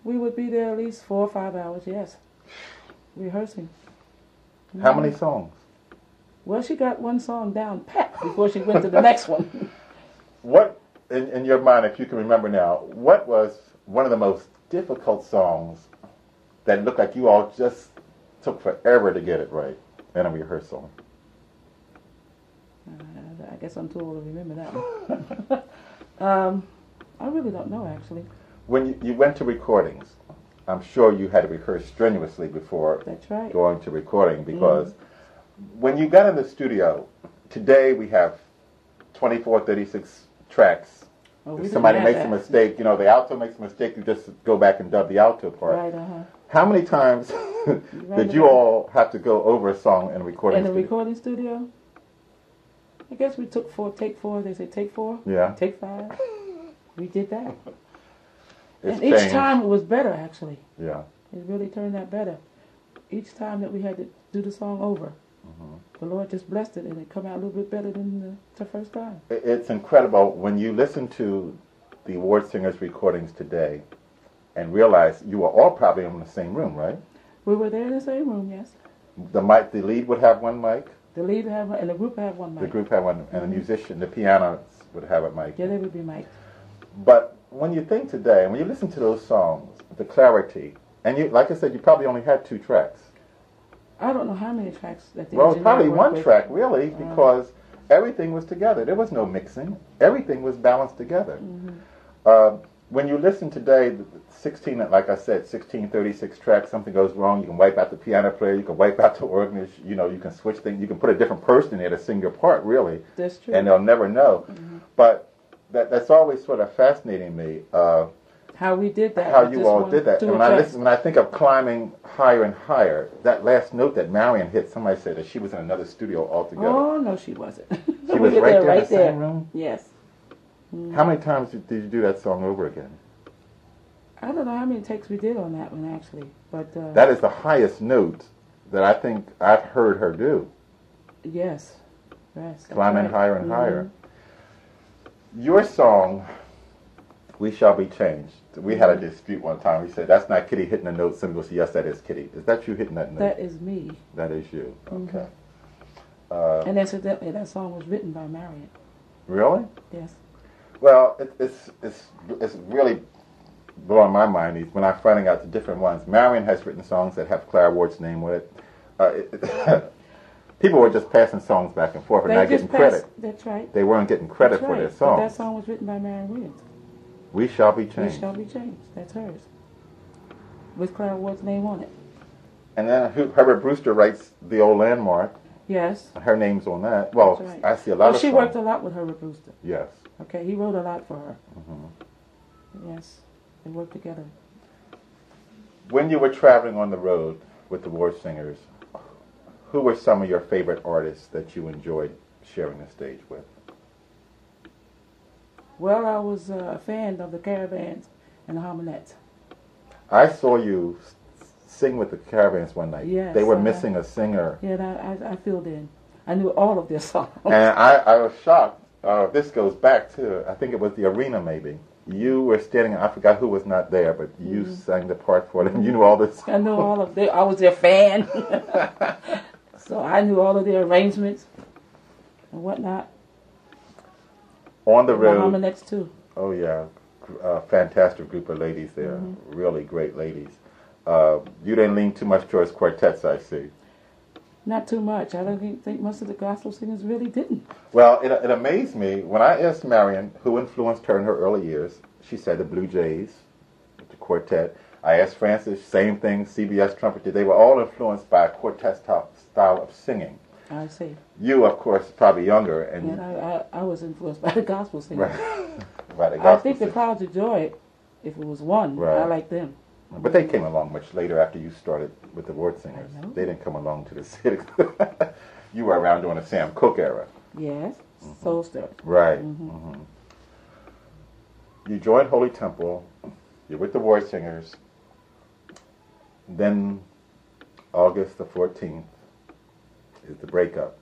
We would be there at least 4 or 5 hours, yes. Rehearsing. How many songs? Well, she got one song down pat before she went to the next one. What, in your mind, if you can remember now, what was one of the most difficult songs that looked like you all just took forever to get it right in a rehearsal? I guess I'm too old to remember that one. I really don't know, actually. When you went to recordings, I'm sure you had to rehearse strenuously before That's right. going to recording, because when you got in the studio, today we have 24, 36 tracks. If somebody makes a mistake, the alto makes a mistake, you just go back and dub the alto part. Right, How many times did you all have to go over a song in a recording studio? In the recording studio? I guess we took take four. They say take 4. Yeah. Take 5. We did that. It's and each changed. time it was better, actually. Yeah. It really turned out better. Each time that we had to do the song over, the Lord just blessed it, and it come out a little bit better than the first time. It's incredible when you listen to the award singers' recordings today and realize you were all probably in the same room, right? We were there in the same room, yes. The lead would have one mic. The lead would have one, and the group would have one mic. The group had one, and the musician, the pianist, would have a mic. Yeah, they would be mic'd. But when you think today, when you listen to those songs, the clarity, and you, like I said, you probably only had 2 tracks. I don't know how many tracks that the Well, engineer probably worked one with. track, really, because everything was together. There was no mixing. Everything was balanced together. When you listen today, 16, like I said, 16, 36 tracks, something goes wrong, you can wipe out the piano player, you can wipe out the organist, you can switch things, you can put a different person in there to sing your part, really. That's true. And they'll never know. But that's always sort of fascinating me. How we did that. How you all did that. And when I think of climbing higher and higher, that last note that Marion hit, somebody said that she was in another studio altogether. Oh, no, she wasn't. She was right there in the same room? Yes. How many times did you do that song over again? I don't know how many takes we did on that one, actually. But that is the highest note that I think I've heard her do. Yes. Yes. Climbing higher and higher. Your song, We Shall Be Changed. We had a dispute one time. We said, that's not Kitty hitting a note. Somebody will say, yes, that is Kitty. Is that you hitting that note? That is me. That is you. Okay. And incidentally, that song was written by Marion. Really? Yes. Well, it's really blowing my mind when I'm finding out the different ones. Marion has written songs that have Clara Ward's name with it. People were just passing songs back and forth and not getting credit. That's right. They weren't getting credit for their songs. But that song was written by Marion Williams. We Shall Be Changed. We Shall Be Changed. That's hers. With Clara Ward's name on it. And then Herbert Brewster writes The Old Landmark. Yes. Her name's on that. Well, right. I see a lot of she songs. worked a lot with Herbert Brewster. Yes. Okay, he wrote a lot for her. Yes, they worked together. When you were traveling on the road with the war singers, who were some of your favorite artists that you enjoyed sharing the stage with? Well, I was a fan of the Caravans and the Harmonettes. I saw you sing with the Caravans one night. Yes. They were missing a singer. Yeah, I filled in. I knew all of their songs. And I was shocked. This goes back to, I think it was the arena maybe. You were standing, I forgot who was not there, but you sang the part for them. You knew all this. I knew all of them. I was their fan. So I knew all of their arrangements and whatnot. On the road. The Harmonettes too. Oh yeah. Fantastic group of ladies there. Really great ladies. You didn't lean too much towards quartets, I see. Not too much. I don't think most of the gospel singers really didn't. Well, it amazed me. When I asked Marion who influenced her in her early years, she said the Blue Jays, the quartet. I asked Francis, same thing, CBS trumpet. They were all influenced by a quartet style of singing. I see. You, of course, probably younger. And I was influenced by the gospel singers. Right. By the gospel I think the singers. crowds enjoy it. If it was one, Right. I like them. But they came along much later after you started with the word singers. They didn't come along to the city. You were around during the Sam Cooke era. Yes, Soul Stir. Right. You joined Holy Temple. You're with the word singers. Then August the 14th is the breakup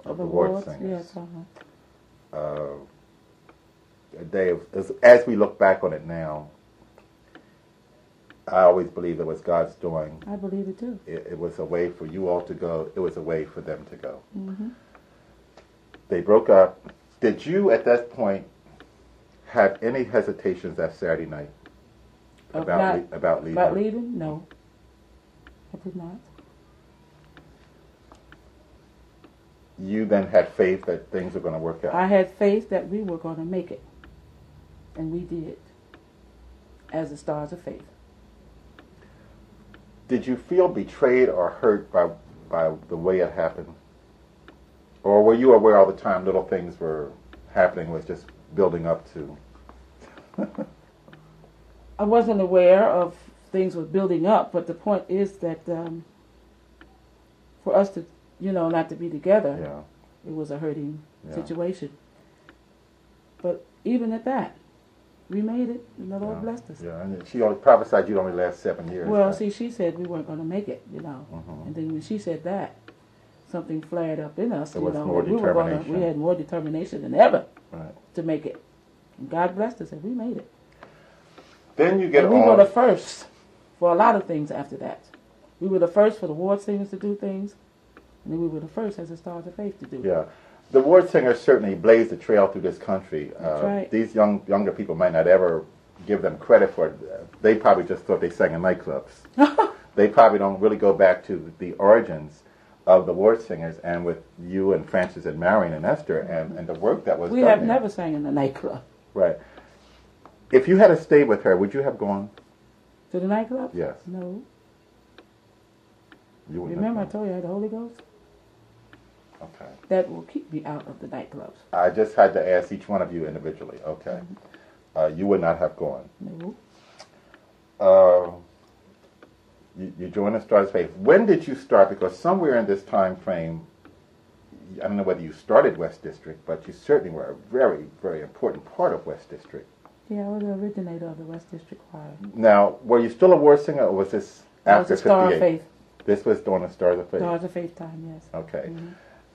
of the word singers. Yes, A day of, as we look back on it now, I always believed it was God's doing. I believe it too. It was a way for you all to go. It was a way for them to go. Mm-hmm. They broke up. Did you, at that point, have any hesitations that Saturday night about leaving? About leaving? No. I did not. You then had faith that things were going to work out. I had faith that we were going to make it. And we did. As the stars of faith. Did you feel betrayed or hurt by the way it happened? Or were you aware all the time little things were happening, was just building up to? I wasn't aware of things were building up, but the point is that for us to, not to be together, it was a hurting situation. But even at that, we made it, and the Lord blessed us. Yeah, and she only prophesied you'd only last 7 years. Well, right? see, she said we weren't going to make it, Mm-hmm. And then when she said that, something flared up in us, There was more determination. we had more determination than ever Right. to make it. And God blessed us, and we made it. Then you get and on. we were the first for a lot of things after that. We were the first for the ward singers to do things, and then we were the first as the Stars of Faith to do. Yeah. The ward singers certainly blazed the trail through this country. That's right. These younger people might not ever give them credit for it. They probably just thought they sang in nightclubs. They probably don't really go back to the origins of the ward singers, and with you and Francis and Marion and Esther and the work that was we done have there. never sang in a nightclub. Right. If you had stayed with her, would you have gone? To the nightclub? Yes. No. You wouldn't Remember I have told you I had the Holy Ghost? gone. Okay. That will keep me out of the nightclubs. I just had to ask each one of you individually. Okay. You would not have gone. No. You joined the Stars of Faith. When did you start? Because somewhere in this time frame, I don't know whether you started West District, but you certainly were a very, very important part of West District. Yeah, I was the originator of the West District Choir. Now, were you still a ward singer, or was this after 58? I was a Star of Faith. This was during the Stars of Faith? Stars of Faith time, yes. Okay. Mm-hmm.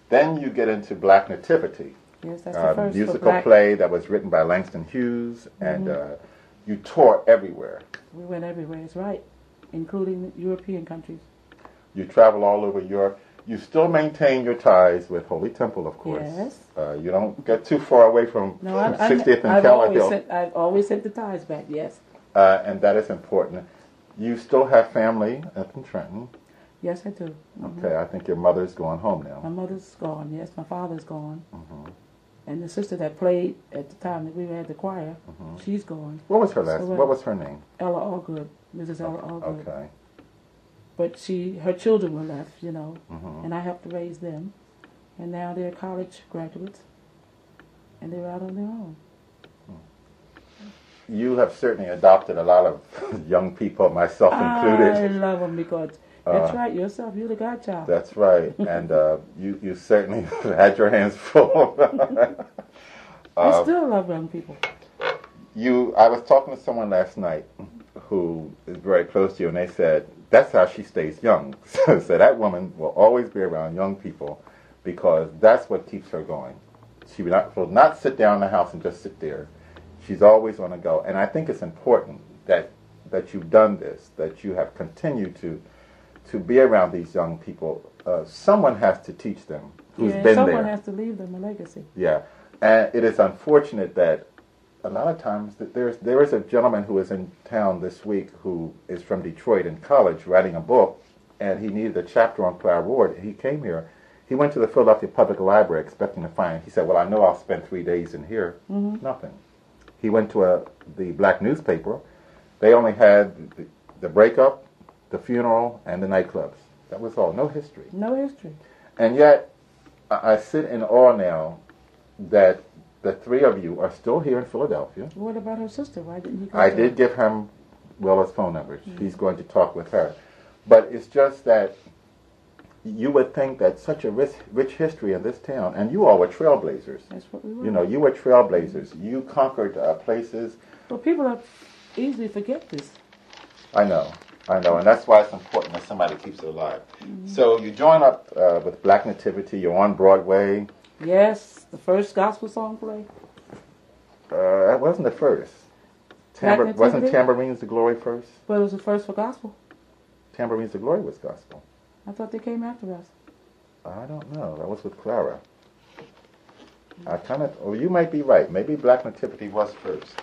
Then you get into Black Nativity. Yes, that's the first musical play that was written by Langston Hughes, and you toured everywhere. We went everywhere, it's right, including European countries. You travel all over Europe. You still maintain your ties with Holy Temple, of course. Yes. You don't get too far away from 60th and Keller Hill. I've always sent the ties back, yes. And that is important. You still have family up in Trenton. Yes, I do. Mm-hmm. Okay, I think your mother's going home now. My mother's gone, yes. My father's gone. Mm-hmm. And the sister that played at the time that we had the choir, she's gone. What was her what was her name? Ella Allgood, Mrs. Ella Allgood. Okay. But her children were left, and I helped to raise them. And now they're college graduates, and they're out on their own. You have certainly adopted a lot of young people, myself included. I love them because that's right, yourself, you're the godchild. That's right, and you certainly had your hands full. I still love young people. I was talking to someone last night who is very close to you, and they said, that's how she stays young. So that woman will always be around young people because that's what keeps her going. She will not sit down in the house and just sit there. She's always on the go. And I think it's important that you've done this, that you have continued to be around these young people. Someone has to teach them who's been there. Someone has to leave them a legacy. Yeah. And it is unfortunate that a lot of times there is a gentleman who is in town this week who is from Detroit in college writing a book, and he needed a chapter on Clara Ward. He came here. He went to the Philadelphia Public Library expecting to find. He said, well, I know I'll spend 3 days in here. Mm-hmm. Nothing. He went to the black newspaper. They only had the breakup, the funeral, and the nightclubs. That was all. No history. No history. And yet, I sit in awe now that the three of you are still here in Philadelphia. What about her sister? Why didn't he go? I did give him Willa's phone number. Mm-hmm. He's going to talk with her. But it's just that you would think that such a rich history in this town, and you all were trailblazers. That's what we were. You were trailblazers. You conquered places. Well, people easily forget this. I know, and that's why it's important that somebody keeps it alive. Mm-hmm. So you join up with Black Nativity. You're on Broadway. Yes, the first gospel song play. That wasn't the first. Wasn't Tambourines of Glory first? But it was the first for gospel. Tambourines of Glory was gospel. I thought they came after us. I don't know. That was with Clara. You might be right. Maybe Black Nativity was first.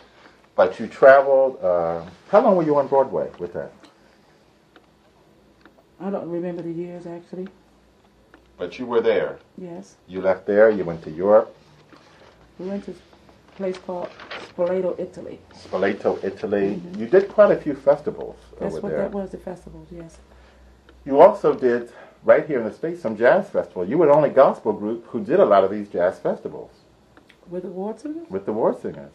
But you traveled, how long were you on Broadway with that? I don't remember the years, actually. But you were there. Yes. You left there, you went to Europe. We went to a place called Spoleto, Italy. Spoleto, Italy. Mm-hmm. You did quite a few festivals over there. That was, the festivals, yes. You also did, right here in the States, some jazz festivals. You were the only gospel group who did a lot of these jazz festivals. With the ward singers? With the ward singers.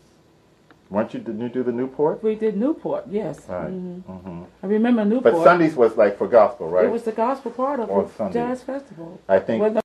Didn't you do the Newport? We did Newport, yes. Right. Mm-hmm. Mm-hmm. I remember Newport. But Sundays was like for gospel, right? It was the gospel part of the jazz festival. I think